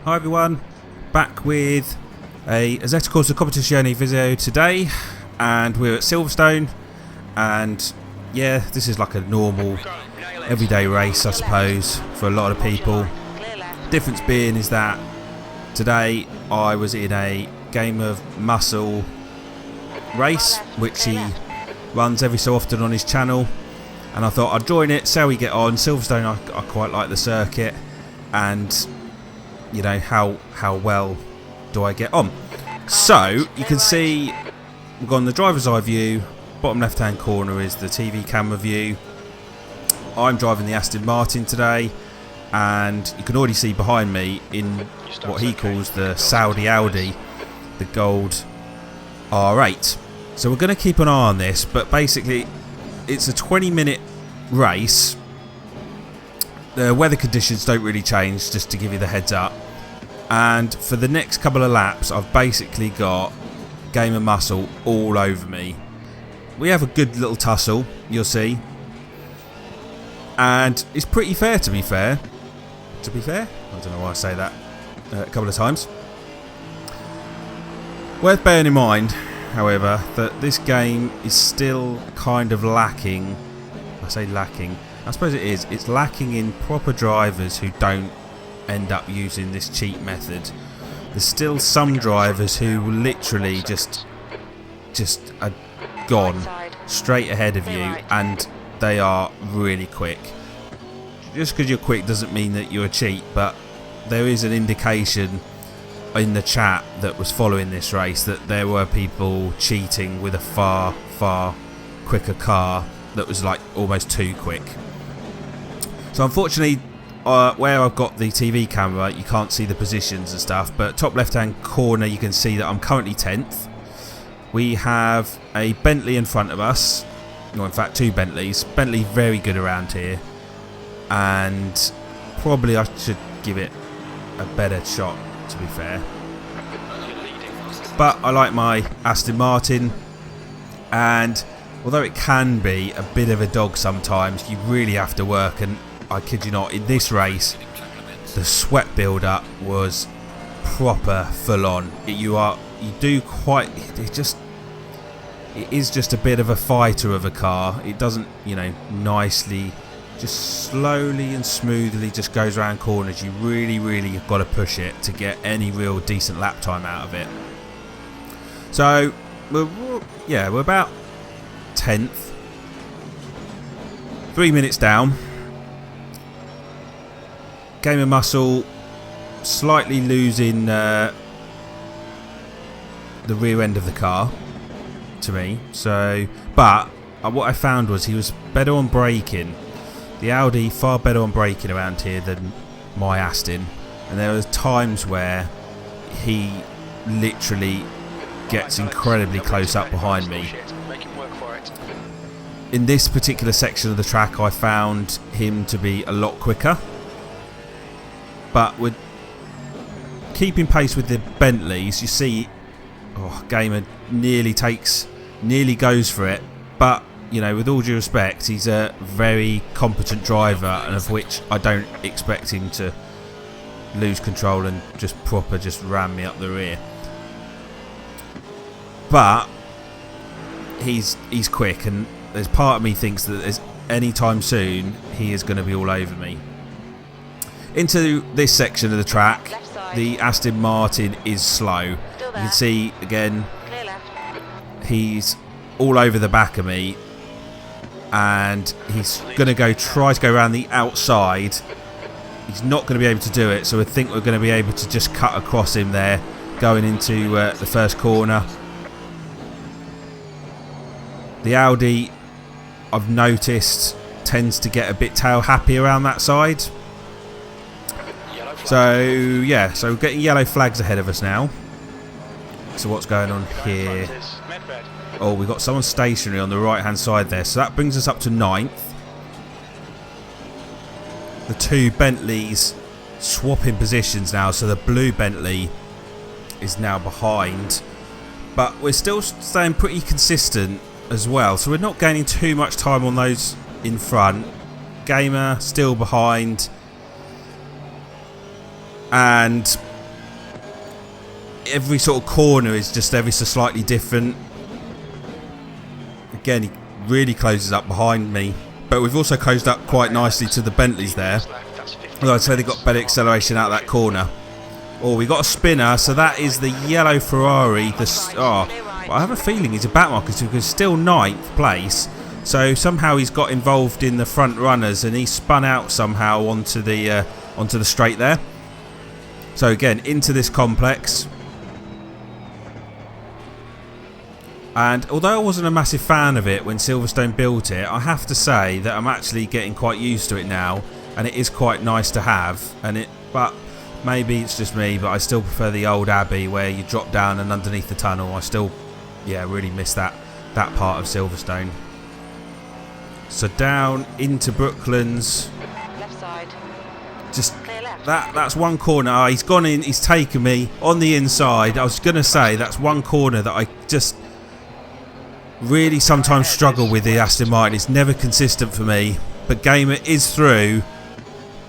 Hi everyone, back with a Assetto Corsa Competizione video today, and we're at Silverstone, and yeah, this is like a normal everyday race I suppose for a lot of people. Difference being is that today I was in a GamerMuscle race which he runs every so often on his channel, and I thought I'd join it, see how we get on. Silverstone, I quite like the circuit, and you know, how well do I get on. So you can see we've got on the driver's eye view, bottom left hand corner is the TV camera view. I'm driving the Aston Martin today, and you can already see behind me in what he calls the Saudi Audi, the gold R8. So we're going to keep an eye on this, but basically it's a 20-minute race. The weather conditions don't really change, just to give you the heads up. And for the next couple of laps, I've basically got GamerMuscle all over me. We have a good little tussle, you'll see. And it's pretty fair, to be fair. To be fair? I don't know why I say that a couple of times. Worth bearing in mind, however, that this game is still kind of lacking. I say lacking. I suppose it is. It's lacking in proper drivers who don't end up using this cheat method. There's still some drivers who literally just are gone straight ahead of you, and they are really quick. Just because you're quick doesn't mean that you're a cheat, but there is an indication in the chat that was following this race that there were people cheating with a far quicker car that was like almost too quick. So unfortunately, where I've got the TV camera, you can't see the positions and stuff, but top left hand corner you can see that I'm currently 10th. We have a Bentley in front of us, or in fact two Bentleys. Bentley very good around here, and probably I should give it a better shot, to be fair. But I like my Aston Martin, and although it can be a bit of a dog sometimes, you really have to work. And I kid you not, in this race the sweat build up was proper full on. It is just a bit of a fighter of a car. It doesn't, you know, nicely, just slowly and smoothly just goes around corners. You really have got to push it to get any real decent lap time out of it. So we're about 10th, 3 minutes down. GamerMuscle slightly losing the rear end of the car to me. So, but what I found was he was better on braking. The Audi far better on braking around here than my Aston, and there was times where he literally gets incredibly close up behind me. In this particular section of the track I found him to be a lot quicker, but with keeping pace with the Bentleys, you see Gamer nearly goes for it, but you know, with all due respect, he's a very competent driver, and of which I don't expect him to lose control and just ram me up the rear. But he's quick, and there's part of me thinks that there's any time soon he is going to be all over me. Into this section of the track, the Aston Martin is slow. You can see again he's all over the back of me, and he's going to try to go around the outside. He's not going to be able to do it, so I think we're going to be able to just cut across him there going into the first corner. The Audi, I've noticed, tends to get a bit tail happy around that side. So yeah, so we're getting yellow flags ahead of us now. So what's going on here? Oh, we've got someone stationary on the right hand side there, so that brings us up to 9th. The two Bentleys swapping positions now, so the blue Bentley is now behind, but we're still staying pretty consistent as well, so we're not gaining too much time on those in front. Gamer still behind, and every sort of corner is just ever so slightly different. Again, he really closes up behind me, but we've also closed up quite nicely to the Bentleys there. Although I'd say they got better acceleration out of that corner. Oh, we got a spinner, so that is the yellow Ferrari. Well, I have a feeling he's a back marker because he's still 9th place. So somehow he's got involved in the front runners and he spun out somehow onto the straight there. So again, into this complex. And although I wasn't a massive fan of it when Silverstone built it, I have to say that I'm actually getting quite used to it now, and it is quite nice to have. But maybe it's just me, but I still prefer the old Abbey where you drop down and underneath the tunnel. I still, really miss that part of Silverstone. So down into Brooklands. Left side. Just that's one corner. Oh, he's gone in. He's taken me on the inside. I was gonna say that's one corner that I just really sometimes struggle with the Aston Martin. It's never consistent for me. But Gamer is through,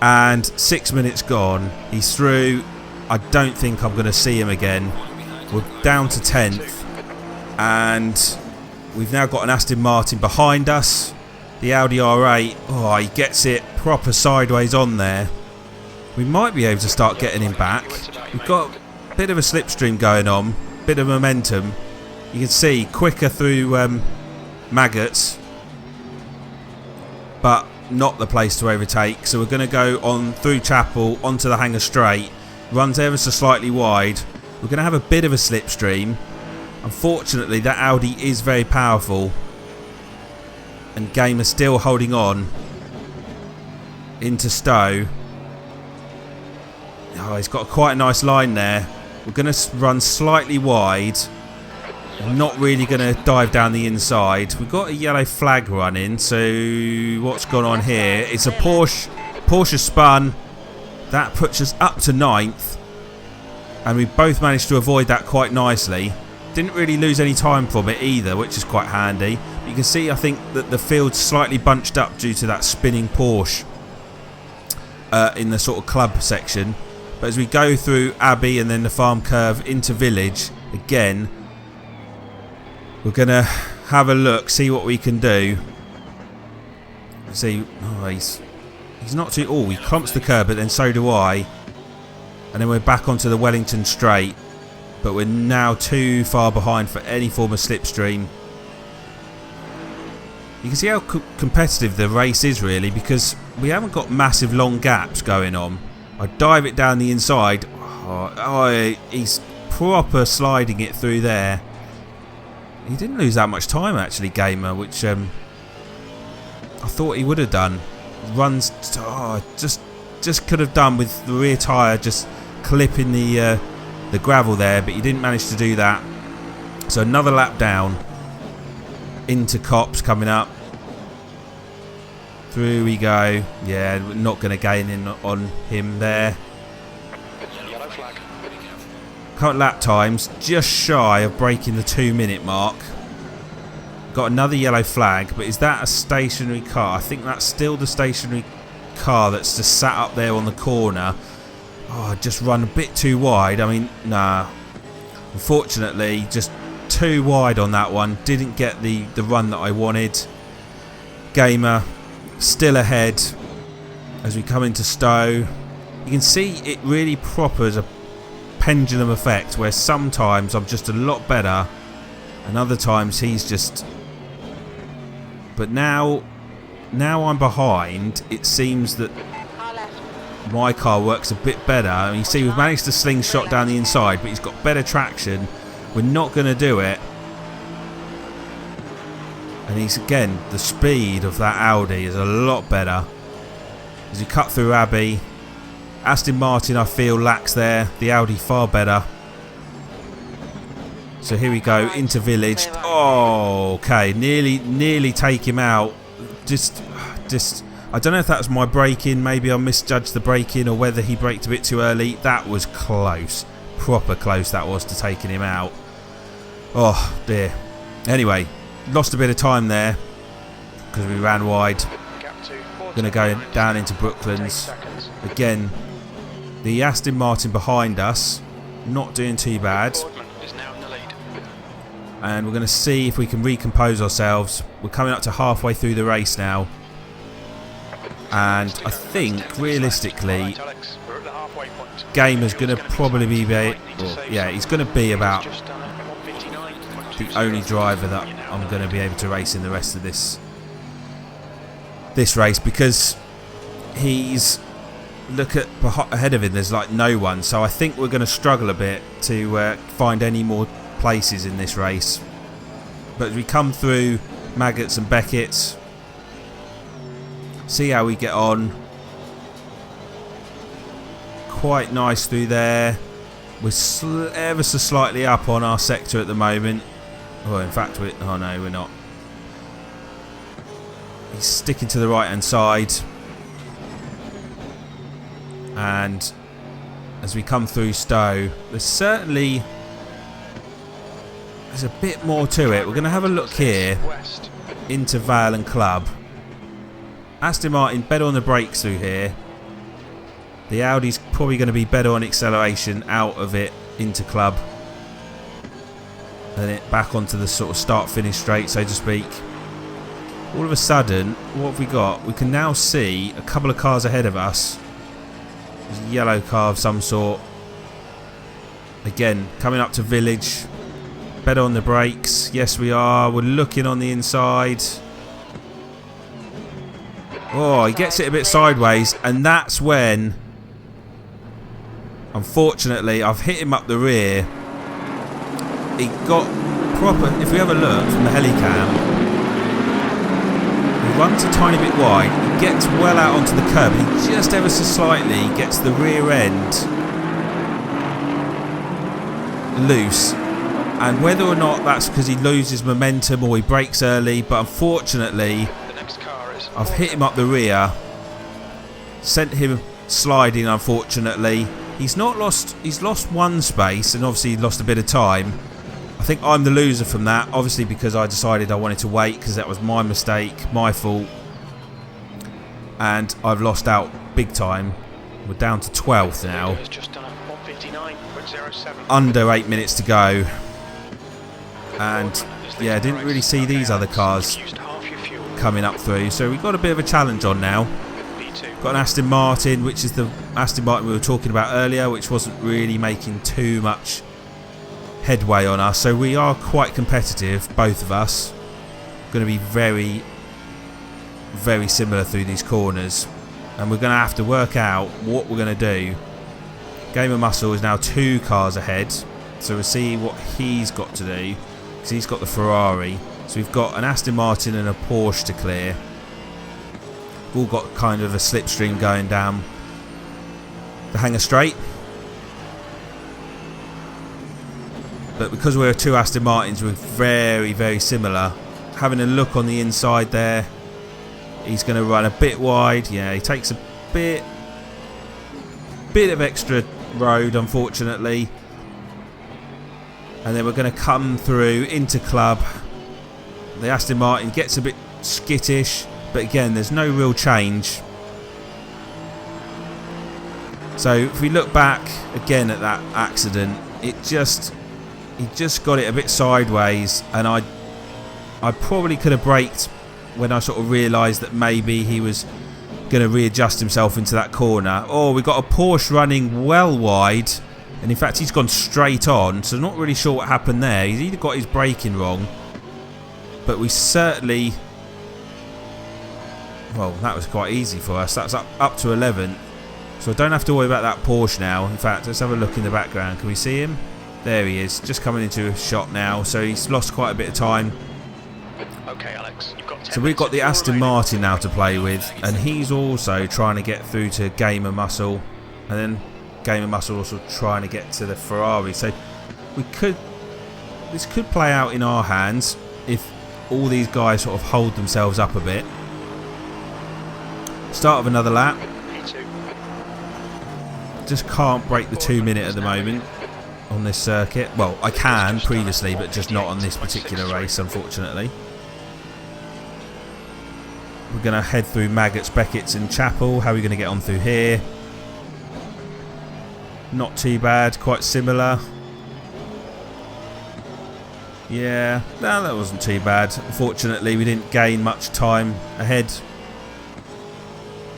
and 6 minutes gone. He's through. I don't think I'm going to see him again. We're down to 10th, and we've now got an Aston Martin behind us. The Audi R8. Oh, he gets it proper sideways on there. We might be able to start getting him back. We've got a bit of a slipstream going on, bit of momentum. You can see quicker through Maggots, but not the place to overtake. So we're going to go on through Chapel onto the Hangar Straight. Runs ever so slightly wide. We're going to have a bit of a slipstream. Unfortunately, that Audi is very powerful, and Gamer still holding on into Stowe. Oh, he's got quite a nice line there. We're going to run slightly wide. Not really going to dive down the inside. We've got a yellow flag running. So what's gone on here? It's a Porsche spun. That puts us up to 9th. And we both managed to avoid that quite nicely. Didn't really lose any time from it either, which is quite handy. But you can see, I think, that the field's slightly bunched up due to that spinning Porsche in the sort of club section. But as we go through Abbey and then the farm curve into Village, again, we're going to have a look, see what we can do. See, oh, he's not too... Oh, he clumps the curb, but then so do I. And then we're back onto the Wellington Straight. But we're now too far behind for any form of slipstream. You can see how competitive the race is, really, because we haven't got massive long gaps going on. I dive it down the inside. Oh, he's proper sliding it through there. He didn't lose that much time, actually, Gamer, which I thought he would have done. Runs, just could have done with the rear tyre just clipping the gravel there, but he didn't manage to do that. So another lap down into Cops coming up. Through we go. Yeah, we're not going to gain in on him there. Current lap times just shy of breaking the 2-minute mark. Got another yellow flag, but is that a stationary car? I think that's still the stationary car that's just sat up there on the corner. Oh, just run a bit too wide. I mean, nah. Unfortunately, just too wide on that one. Didn't get the run that I wanted. Gamer still ahead as we come into Stowe. You can see it really propers a pendulum effect where sometimes I'm just a lot better and other times he's just... But now I'm behind. It seems that my car works a bit better. I mean, you see, we've managed to slingshot down the inside, but he's got better traction. We're not going to do it. And he's, again, the speed of that Audi is a lot better. As you cut through Abbey, Aston Martin, I feel, lacks there. The Audi far better. So here we go into Village. Oh, okay, nearly take him out. Just, I don't know if that's my braking. Maybe I misjudged the braking, or whether he braked a bit too early. That was close, proper close. That was to taking him out. Oh dear. Anyway, lost a bit of time there because we ran wide. Going to go down into Brooklands again. The Aston Martin behind us not doing too bad. And we're going to see if we can recompose ourselves. We're coming up to halfway through the race now. And I think, realistically, Gamer's going to probably be... he's going to be about the only driver that I'm going to be able to race in the rest of this race. Because he's... Look at ahead of him, there's like no one. So I think we're going to struggle a bit to find any more places in this race. But as we come through Maggots and Beckett's, see how we get on. Quite nice through there. We're ever so slightly up on our sector at the moment. Oh, in fact, oh no, we're not. He's sticking to the right hand side. And as we come through Stowe, there's a bit more to it. We're going to have a look here into Val and Club. Aston Martin better on the brakes through here. The Audi's probably going to be better on acceleration out of it into Club. And then it back onto the sort of start-finish straight, so to speak. All of a sudden, what have we got? We can now see a couple of cars ahead of us. There's a yellow car of some sort. Again, coming up to Village. Better on the brakes. Yes, we are. We're looking on the inside. Oh, he gets it a bit sideways. And that's when, unfortunately, I've hit him up the rear. He got proper... If we have a look from the helicam, he runs a tiny bit wide. He gets well out onto the curb. He just ever so slightly gets the rear end loose. And whether or not that's because he loses momentum or he brakes early, but unfortunately, I've hit him up the rear, sent him sliding. Unfortunately, he's lost one space, and obviously lost a bit of time. I think I'm the loser from that, obviously, because I decided I wanted to wait because that was my mistake, my fault, and I've lost out big time. We're down to 12th now, under 8 minutes to go. And yeah, I didn't really see these other cars coming up through, so we've got a bit of a challenge on now. Got an Aston Martin, which is the Aston Martin we were talking about earlier, which wasn't really making too much headway on us, so we are quite competitive, both of us. Going to be very, very similar through these corners, and we're going to have to work out what we're going to do. GamerMuscle is now 2 cars ahead, so we'll see what he's got to do. He's got the Ferrari, so we've got an Aston Martin and a Porsche to clear. We've all got kind of a slipstream going down the Hangar Straight, but because we're 2 Aston Martins, we're very, very similar. Having a look on the inside there, he's going to run a bit wide. Yeah, he takes a bit of extra road, unfortunately. And then we're going to come through into Club. The Aston Martin gets a bit skittish, but again, there's no real change. So if we look back again at that accident, he just got it a bit sideways, and I probably could have braked when I sort of realised that maybe he was going to readjust himself into that corner. Oh, we got a Porsche running well wide. And in fact, he's gone straight on, so not really sure what happened there. He's either got his braking wrong, but we certainly... Well, that was quite easy for us. That's up to 11. So I don't have to worry about that Porsche now. In fact, let's have a look in the background. Can we see him? There he is, just coming into a shot now. So he's lost quite a bit of time. Okay, Alex, you've got 10 so we've got the Aston Martin now to play with, and he's also trying to get through to GamerMuscle, and then GamerMuscle also trying to get to the Ferrari. So this could play out in our hands if all these guys sort of hold themselves up a bit. Start of another lap. Just can't break the 2 minute at the moment on this circuit. Well, I can previously, but just not on this particular race, unfortunately. We're going to head through Maggots, Beckett's and Chapel. How are we going to get on through here? Not too bad, quite similar. Yeah, no, that wasn't too bad. Unfortunately, we didn't gain much time ahead.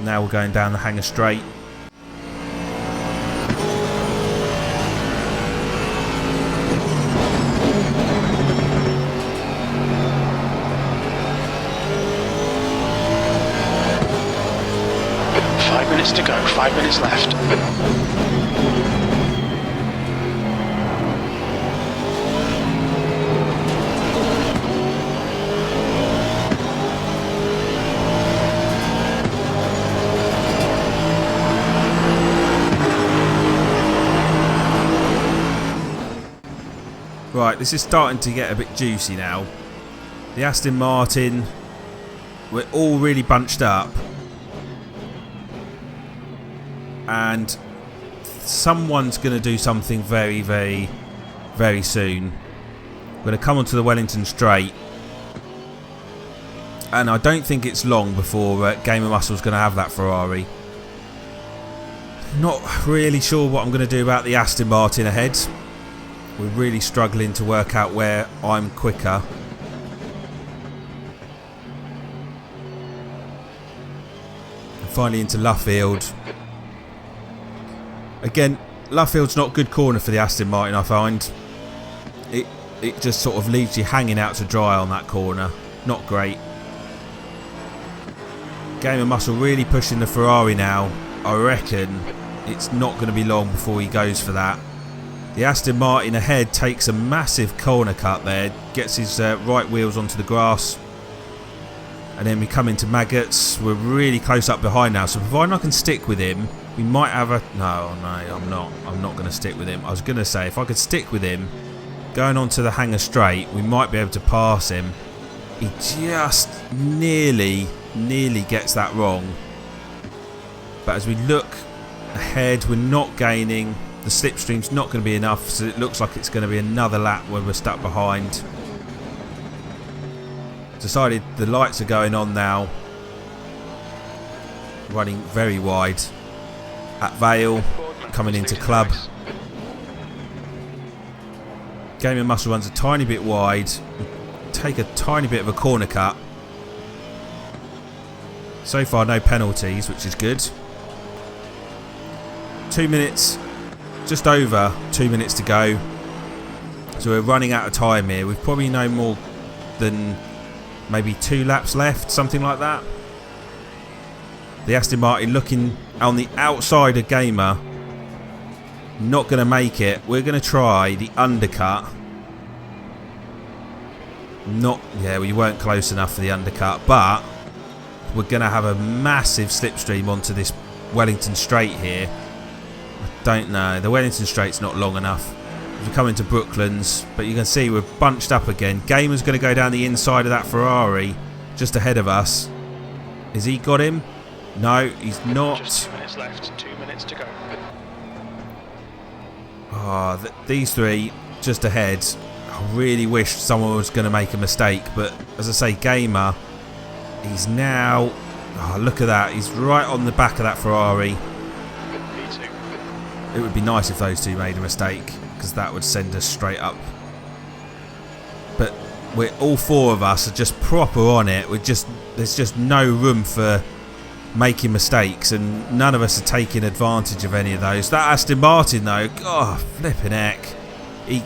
Now we're going down the Hangar Straight. To go, 5 minutes left. Right, this is starting to get a bit juicy now. The Aston Martin, we're all really bunched up. And someone's going to do something very, very, very soon. We're going to come onto the Wellington Straight. And I don't think it's long before GamerMuscle's going to have that Ferrari. Not really sure what I'm going to do about the Aston Martin ahead. We're really struggling to work out where I'm quicker. And finally into Luffield. Again, Luffield's not a good corner for the Aston Martin, I find. It just sort of leaves you hanging out to dry on that corner. Not great. GamerMuscle really pushing the Ferrari now. I reckon it's not going to be long before he goes for that. The Aston Martin ahead takes a massive corner cut there. Gets his right wheels onto the grass. And then we come into Maggots. We're really close up behind now. So providing I can stick with him, we might have a... No, I'm not. I'm not going to stick with him. I was going to say, if I could stick with him, going on to the Hangar Straight, we might be able to pass him. He just nearly gets that wrong. But as we look ahead, we're not gaining. The slipstream's not going to be enough, so it looks like it's going to be another lap where we're stuck behind. Decided the lights are going on now. Running very wide at Vale, coming into Club. GamerMuscle runs a tiny bit wide. Take a tiny bit of a corner cut. So far no penalties, which is good. 2 minutes, just over 2 minutes to go. So we're running out of time here. We've probably no more than maybe 2 laps left, something like that. The Aston Martin looking on the outside of Gamer. Not going to make it. We're going to try the undercut. Yeah, we weren't close enough for the undercut, but we're going to have a massive slipstream onto this Wellington Straight here. I don't know. The Wellington Straight's not long enough. We're coming to Brooklands, but you can see we're bunched up again. Gamer's going to go down the inside of that Ferrari just ahead of us. Has he got him? No, he's not. Just 2 minutes left, 2 minutes to go. Oh, these three just ahead. I really wish someone was going to make a mistake, but as I say, Gamer, he's now... Oh, look at that. He's right on the back of that Ferrari. P2. It would be nice if those two made a mistake, because that would send us straight up. But all 4 of us are just proper on it. There's just no room for making mistakes, and none of us are taking advantage of any of those. That Aston Martin though, oh flipping heck, he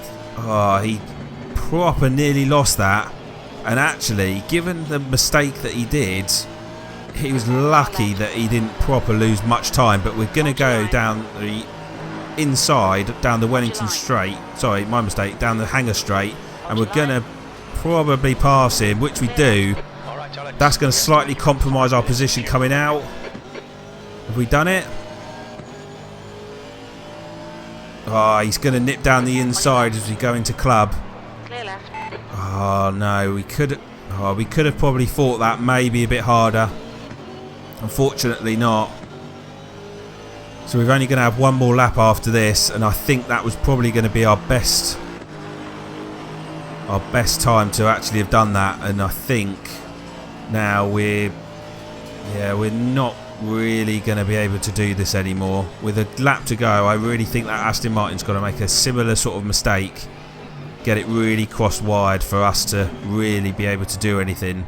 proper nearly lost that. And actually, given the mistake that he did, he was lucky that he didn't proper lose much time. But we're going to go down the inside, down the Wellington Straight, sorry, my mistake, down the Hangar Straight, and we're going to probably pass him, which we do. That's going to slightly compromise our position coming out. Have we done it? Oh, he's going to nip down the inside as we go into Club. Clear left. Oh no, we could have probably fought that maybe a bit harder. Unfortunately not. So we're only going to have one more lap after this, and I think that was probably going to be our best time to actually have done that. And I think now we're Yeah, we're not really going to be able to do this anymore. With a lap to go, I really think that Aston Martin's got to make a similar sort of mistake. Get it really cross wide for us to really be able to do anything.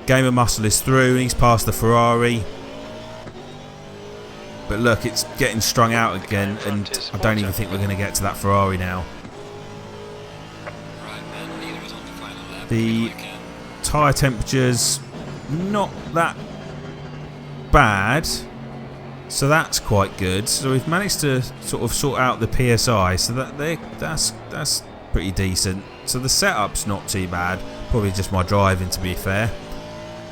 GamerMuscle is through, he's past the Ferrari. But look, it's getting strung out again, and I don't even think we're going to get to that Ferrari now. The tyre temperature's not that bad, so that's quite good. So we've managed to sort of sort out the PSI, so that's pretty decent. So the setup's not too bad, probably just my driving to be fair.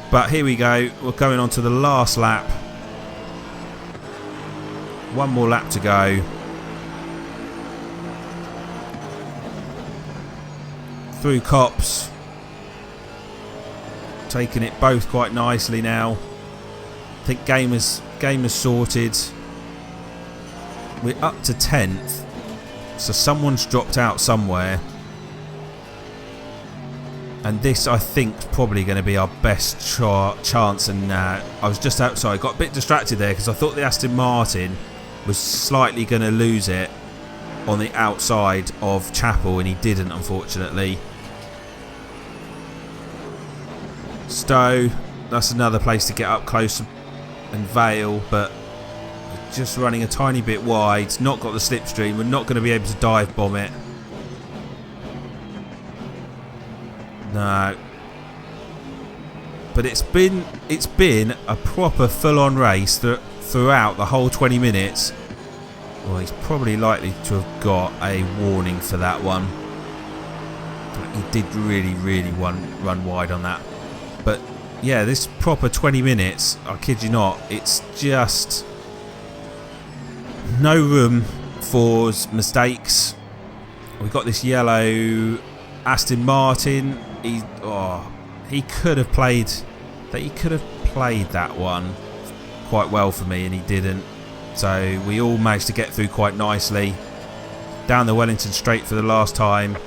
But here we go, we're going on to the last lap. One more lap to go. Through Cops. Taking it both quite nicely now. I think game is sorted. We're up to 10th. So someone's dropped out somewhere. And this, I think, is probably going to be our best chance. And I was just outside. Got a bit distracted there because I thought the Aston Martin was slightly going to lose it on the outside of Chapel, and he didn't, unfortunately. Stowe, that's another place to get up close, and Vale, but just running a tiny bit wide. Not got the slipstream. We're not going to be able to dive bomb it. No. But it's been a proper full-on race throughout the whole 20 minutes. Well, he's probably likely to have got a warning for that one. He did really run wide on that. But yeah, this proper 20 minutes, I kid you not, it's just no room for mistakes. We've got this yellow Aston Martin. He could have played that one quite well for me, and he didn't. So we all managed to get through quite nicely. Down the Wellington Straight for the last time,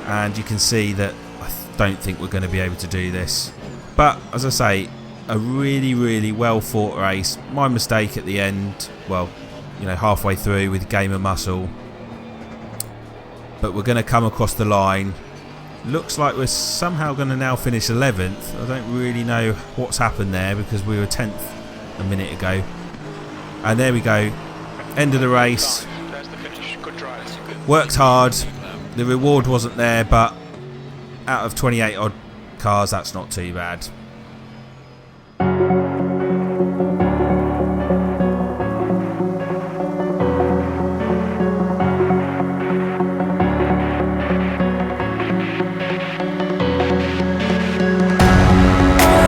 and you can see that I don't think we're going to be able to do this. But as I say, a really well fought race. My mistake at the end, well, you know, halfway through with GamerMuscle. But we're going to come across the line. Looks like we're somehow going to now finish 11th. I don't really know what's happened there because we were 10th a minute ago. And there we go. End of the race. Worked hard. The reward wasn't there, but out of 28 odd cars, that's not too bad.